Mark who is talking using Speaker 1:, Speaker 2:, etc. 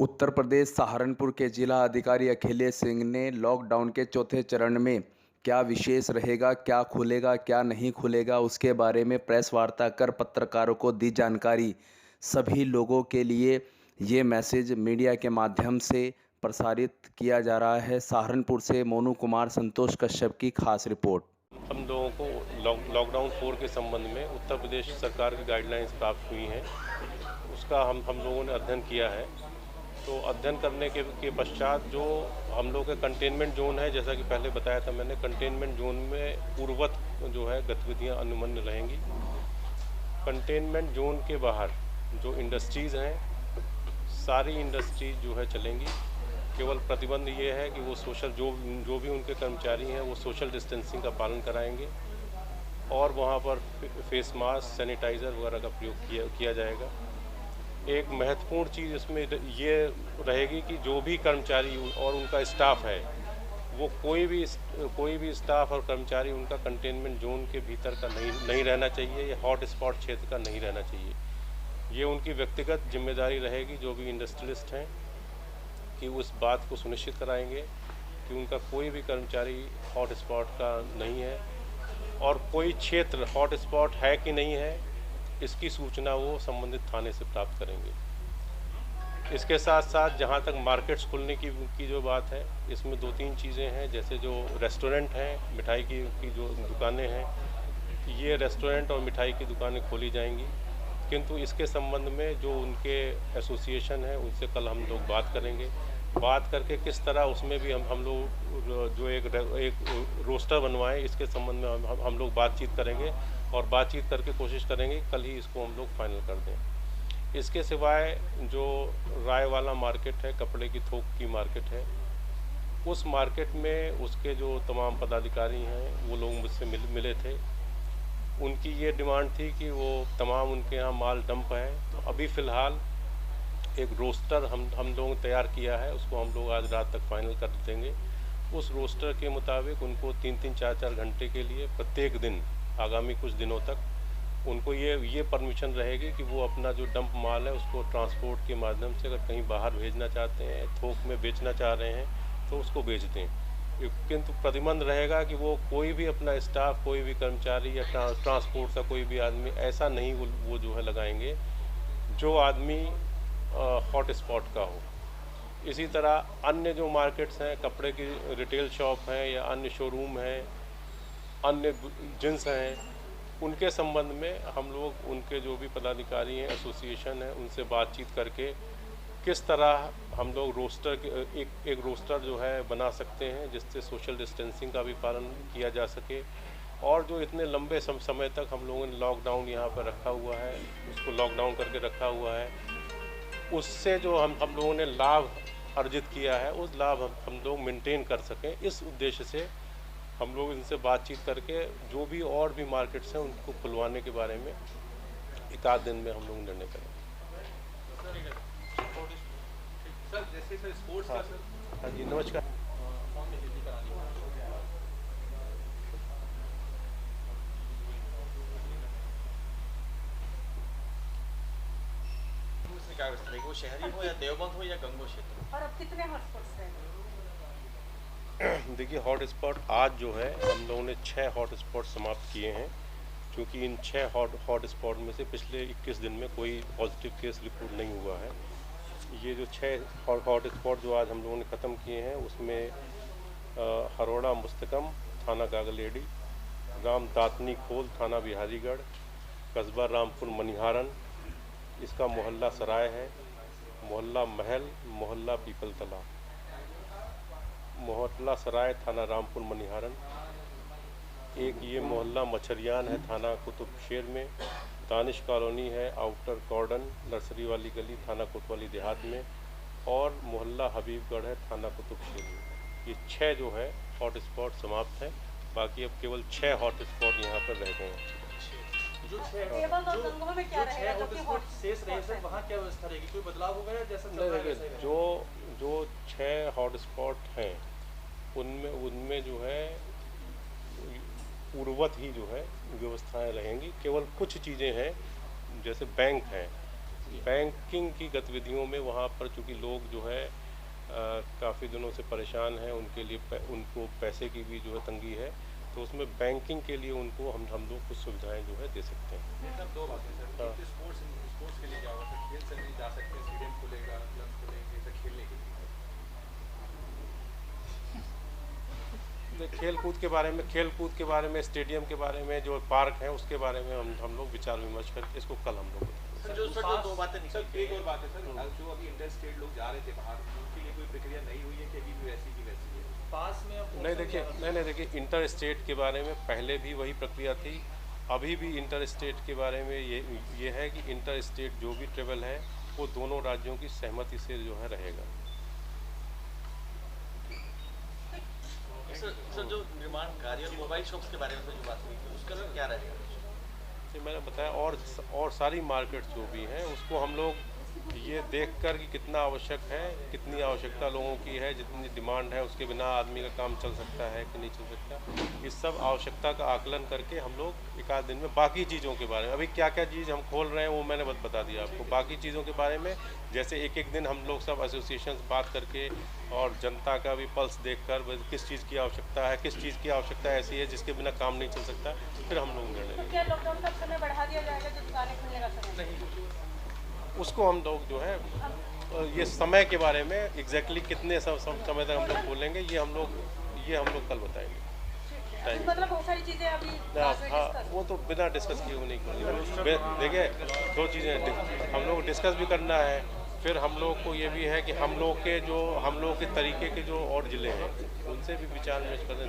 Speaker 1: उत्तर प्रदेश सहारनपुर के जिला अधिकारी अखिलेश सिंह ने लॉकडाउन के चौथे चरण में क्या विशेष रहेगा, क्या खुलेगा, क्या नहीं खुलेगा, उसके बारे में प्रेस वार्ता कर पत्रकारों को दी जानकारी। सभी लोगों के लिए ये मैसेज मीडिया के माध्यम से प्रसारित किया जा रहा है। सहारनपुर से मोनू कुमार संतोष कश्यप की खास रिपोर्ट।
Speaker 2: हम लोगों को लॉकडाउन 4 के संबंध में उत्तर प्रदेश सरकार की गाइडलाइंस प्राप्त हुई हैं। उसका हम लोगों ने अध्ययन किया है। तो अध्ययन करने के पश्चात जो हम लोग के कंटेनमेंट जोन है, जैसा कि पहले बताया था मैंने, कंटेनमेंट जोन में पूर्वत जो है गतिविधियां अनुमन्य रहेंगी। कंटेनमेंट जोन के बाहर जो इंडस्ट्रीज़ हैं, सारी इंडस्ट्रीज जो है चलेंगी। केवल प्रतिबंध ये है कि वो जो भी उनके कर्मचारी हैं वो सोशल डिस्टेंसिंग का पालन कराएंगे और वहाँ पर फेस मास्क, सैनिटाइज़र वगैरह का प्रयोग किया जाएगा। एक महत्वपूर्ण चीज़ इसमें ये रहेगी कि जो भी कर्मचारी और उनका स्टाफ है, वो कोई भी स्टाफ और कर्मचारी उनका कंटेनमेंट जोन के भीतर का नहीं रहना चाहिए, या हॉट स्पॉट क्षेत्र का नहीं रहना चाहिए। ये उनकी व्यक्तिगत जिम्मेदारी रहेगी, जो भी इंडस्ट्रियलिस्ट हैं, कि उस बात को सुनिश्चित कराएंगे कि उनका कोई भी कर्मचारी हॉट स्पॉट का नहीं है, और कोई क्षेत्र हॉट स्पॉट है कि नहीं है इसकी सूचना वो संबंधित थाने से प्राप्त करेंगे। इसके साथ साथ जहाँ तक मार्केट्स खुलने की जो बात है, इसमें 2-3 चीज़ें हैं। जैसे जो रेस्टोरेंट हैं, मिठाई की जो दुकानें हैं, ये रेस्टोरेंट और मिठाई की दुकानें खोली जाएंगी। किंतु इसके संबंध में जो उनके एसोसिएशन है उनसे कल हम लोग बात करेंगे। बात करके किस तरह उसमें भी हम लोग जो एक रोस्टर बनवाएं, इसके संबंध में हम लोग बातचीत करेंगे, और बातचीत करके कोशिश करेंगे कल ही इसको हम लोग फाइनल कर दें। इसके सिवाय जो राय वाला मार्केट है, कपड़े की थोक की मार्केट है, उस मार्केट में उसके जो तमाम पदाधिकारी हैं वो लोग मुझसे मिले थे। उनकी ये डिमांड थी कि वो तमाम उनके यहाँ माल डंप है। तो अभी फ़िलहाल एक रोस्टर हम लोगों ने तैयार किया है, उसको हम लोग आज रात तक फाइनल कर देंगे। उस रोस्टर के मुताबिक उनको 3-3, 4-4 घंटे के लिए प्रत्येक दिन आगामी कुछ दिनों तक उनको ये परमिशन रहेगी कि वो अपना जो डंप माल है उसको ट्रांसपोर्ट के माध्यम से अगर कहीं बाहर भेजना चाहते हैं, थोक में बेचना चाह रहे हैं, तो उसको बेच दें। किंतु प्रतिबंध रहेगा कि वो कोई भी अपना स्टाफ, कोई भी कर्मचारी या ट्रांसपोर्ट का कोई भी आदमी ऐसा नहीं वो जो है लगाएंगे जो आदमी हॉट स्पॉट का हो। इसी तरह अन्य जो मार्केट्स हैं, कपड़े की रिटेल शॉप हैं या अन्य शोरूम हैं, अन्य जिन्स हैं, उनके संबंध में हम लोग उनके जो भी पदाधिकारी हैं, एसोसिएशन है, उनसे बातचीत करके किस तरह हम लोग एक रोस्टर जो है बना सकते हैं जिससे सोशल डिस्टेंसिंग का भी पालन किया जा सके। और जो इतने लंबे समय तक हम लोगों ने लॉकडाउन यहाँ पर रखा हुआ है, उसको लॉकडाउन करके रखा हुआ है, उससे जो हम लोगों ने लाभ अर्जित किया है, उस लाभ हम लोग मेंटेन कर सकें। इस उद्देश्य से हम लोग इनसे बातचीत करके जो भी और भी मार्केट्स हैं उनको खुलवाने के बारे में एक आध दिन में हम लोग निर्णय करेंगे।
Speaker 3: सर जैसे सर स्पोर्ट्स का सर।
Speaker 2: हाँ जी, नमस्कार।
Speaker 3: क्या व्यवस्था रहेगी, वो शहरी हो या देवबंद हो या गंगो क्षेत्र?
Speaker 4: और अब कितने हॉटस्पॉट्स रहेंगे?
Speaker 2: देखिए, हॉट स्पॉट आज जो है हम लोगों ने 6 हॉट स्पॉट समाप्त किए हैं, क्योंकि इन 6 हॉट स्पॉट में से पिछले 21 दिन में कोई पॉजिटिव केस रिपोर्ट नहीं हुआ है। ये जो 6 हॉट स्पॉट जो आज हम लोगों ने ख़त्म किए हैं, उसमें हरोड़ा मुस्तकम थाना गागलेडी, गांव दातनी खोल थाना बिहारीगढ़, कस्बा रामपुर मनिहारन, इसका मोहल्ला सराय है, मोहल्ला महल, मोहल्ला पीपल तला, मोहल्ला सराय थाना रामपुर मनिहारन, एक ये मोहल्ला मछरियान है थाना कुतुबशेर में, दानिश कॉलोनी है आउटर कॉर्डन नर्सरी वाली गली थाना कोतवाली देहात में, और मोहल्ला हबीबगढ़ है थाना कुतुबशेर में। ये 6 जो है हॉट स्पॉट समाप्त हैं। बाकी अब केवल 6 हॉट स्पॉट यहाँ पर रह गए हैं।
Speaker 3: जो
Speaker 4: में क्या रहेगा जो कि
Speaker 3: हॉट शेष रहे सर, वहाँ क्या व्यवस्था रहेगी, कोई बदलाव होगा या जैसा चल रहा है वैसा ही रहेगा?
Speaker 2: जो 6 हॉट स्पॉट हैं उनमें जो है पूर्वत ही जो है व्यवस्थाएं रहेंगी। केवल कुछ चीज़ें हैं, जैसे बैंक हैं, बैंकिंग की गतिविधियों में वहाँ पर चूँकि लोग जो है काफ़ी दिनों से परेशान हैं, उनके लिए उनको पैसे की भी जो है तंगी है, तो उसमें बैंकिंग के लिए उनको हम लोग कुछ सुविधाएं जो है दे सकते हैं।
Speaker 3: सर दो बातें सर,
Speaker 2: हाँ।
Speaker 3: एक तो स्पोर्ट्स के लिए क्या होगा सर, खेल से नहीं जा सकते, स्टेडियम खुलेगा, क्लब खुलेंगे सर खेलने के लिए।
Speaker 2: खेल कूद के बारे में स्टेडियम के बारे में जो पार्क है उसके बारे में हम लोग विचार विमर्श करके इसको कल हम लोग
Speaker 3: सर दो बातें सर, एक और बात है सर, जो अभी इंटर स्टेट लोग जा रहे थे बाहर, उनके लिए कोई प्रक्रिया नहीं हुई है कि अभी भी वैसी की वैसी है? पास में अब
Speaker 2: नहीं देखिए इंटर स्टेट के बारे में पहले भी वही प्रक्रिया थी, अभी भी इंटर स्टेट के बारे में ये है कि इंटर स्टेट जो भी ट्रेवल है वो दोनों राज्यों की सहमति से जो है रहेगा।
Speaker 5: सर जो निर्माण कार्य और मोबाइल शॉप्स के बारे में जो बात हुई थी उसका क्या रहेगा?
Speaker 2: मैंने बताया और सारी मार्केट जो भी हैं उसको हम लोग ये देखकर कि कितना आवश्यक है, कितनी आवश्यकता लोगों की है, जितनी डिमांड है उसके बिना आदमी का काम चल सकता है कि नहीं चल सकता, इस सब आवश्यकता का आकलन करके हम लोग एक आध दिन में बाकी चीज़ों के बारे में, अभी क्या क्या चीज़ हम खोल रहे हैं वो मैंने बता दिया आपको, बाकी चीज़ों के बारे में जैसे एक एक दिन हम लोग सब एसोसिएशन बात करके और जनता का भी पल्स देखकर किस चीज़ की आवश्यकता है, किस चीज़ की आवश्यकता ऐसी है जिसके बिना काम नहीं चल सकता, फिर हम लोग निर्णय लेंगे।
Speaker 4: क्या लॉकडाउन का समय बढ़ा दिया जाएगा जो दुकानें खुलने का समय? नहीं,
Speaker 2: उसको हम लोग जो है ये समय के बारे में एग्जैक्टली कितने समय तक हम लोग बोलेंगे ये हम लोग कल बताएंगे।
Speaker 4: मतलब बहुत सारी चीजें अभी
Speaker 2: हाँ वो तो बिना डिस्कस किए हुए नहीं करेंगे। देखिए दो चीज़ें हम लोग डिस्कस भी करना है, फिर हम लोग को ये भी है कि हम लोग के तरीके के जो और ज़िले हैं उनसे भी विचार विमर्श करने